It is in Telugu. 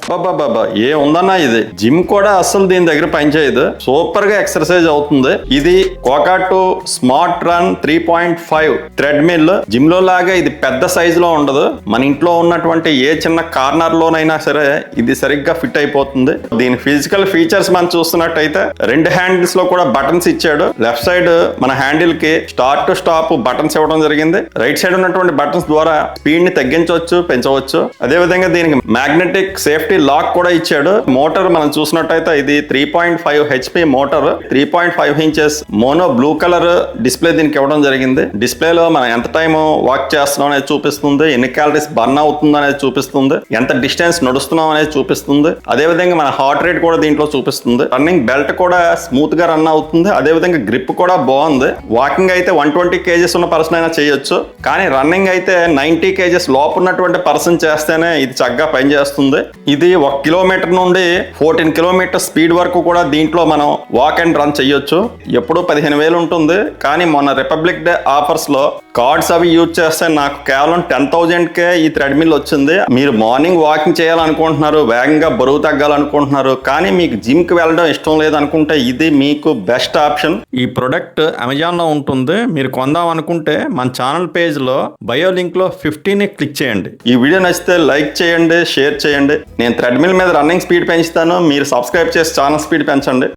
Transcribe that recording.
బాబా ఏ ఉందన్నా ఇది జిమ్ కూడా అసలు దీని దగ్గర పనిచేయదు. సూపర్ గా ఎక్సర్సైజ్ అవుతుంది. ఇది కోకాటు స్మార్ట్ రన్ 3.5 థ్రెడ్మిల్. జిమ్ లో లాగా ఇది పెద్ద సైజ్ లో ఉండదు. మన ఇంట్లో ఉన్నటువంటి ఏ చిన్న కార్నర్ లోనైనా సరే ఇది సరిగ్గా ఫిట్ అయిపోతుంది. దీని ఫిజికల్ ఫీచర్స్ మనం చూస్తున్నట్టయితే 2 హ్యాండిల్స్ లో కూడా బటన్స్ ఇచ్చాడు. లెఫ్ట్ సైడ్ మన హ్యాండిల్ కి స్టార్ట్ టు స్టాప్ బటన్స్ ఇవ్వడం జరిగింది. రైట్ సైడ్ ఉన్నటువంటి బటన్స్ ద్వారా స్పీడ్ ని తగ్గించవచ్చు, పెంచవచ్చు. అదే విధంగా దీనికి మ్యాగ్నెటిక్ సేఫ్టీ లాక్ కూడా ఇచ్చాడు. మోటార్ మనం చూసినట్టయితే ఇది 3.5 HP motor, 3.5 inches mono blue colour display దీనికి ఇవ్వడం జరిగింది. డిస్ప్లేలో మనం ఎంత టైం వాక్ చేస్తున్నాం అనేది చూపిస్తుంది, ఎన్ని క్యాలరీస్ బర్న్ అవుతుంది అనేది చూపిస్తుంది, ఎంత డిస్టెన్స్ నడుస్తున్నాం అనేది చూపిస్తుంది. అదే విధంగా మన హార్ట్ రేట్ కూడా దీంట్లో చూపిస్తుంది. రన్నింగ్ బెల్ట్ కూడా స్మూత్ గా రన్ అవుతుంది. అదే విధంగా గ్రిప్ కూడా బాగుంది. వాకింగ్ అయితే 120 kgs ఉన్న పర్సన్ అయినా చేయొచ్చు, కానీ రన్నింగ్ అయితే 90 kgs లోపు ఉన్నటువంటి పర్సన్ చేస్తేనే ఇది చక్కగా పనిచేస్తుంది. ఇది 1 కిలోమీటర్ నుండి 14 కిలోమీటర్ స్పీడ్ వరకు కూడా దీంట్లో మనం వాక్ అండ్ రన్ చేయొచ్చు. ఎప్పుడు 15,000 ఉంటుంది, కానీ మొన్న రిపబ్లిక్ డే ఆఫర్స్ లో కార్డ్స్ అవి యూజ్ చేస్తే నాకు కేవలం 10,000కే ఈ థ్రెడ్మిల్ వచ్చింది. మీరు మార్నింగ్ వాకింగ్ చేయాలనుకుంటున్నారు, వేగంగా బరువు తగ్గాలనుకుంటున్నారు, కానీ మీకు జిమ్ కి వెళ్ళడం ఇష్టం లేదనుకుంటే ఇది మీకు బెస్ట్ ఆప్షన్. ఈ ప్రొడక్ట్ అమెజాన్ లో ఉంటుంది. మీరు కొందాం అనుకుంటే మన ఛానల్ పేజ్ లో బయో లింక్ లో 50ని క్లిక్ చేయండి. ఈ వీడియో నచ్చితే లైక్ చేయండి, షేర్ చేయండి. నేను థ్రెడ్మిల్ మీద రన్నింగ్ స్పీడ్ పెంచుతాను, మీరు సబ్స్క్రైబ్ చేసి ఛానల్ స్పీడ్ పెంచండి.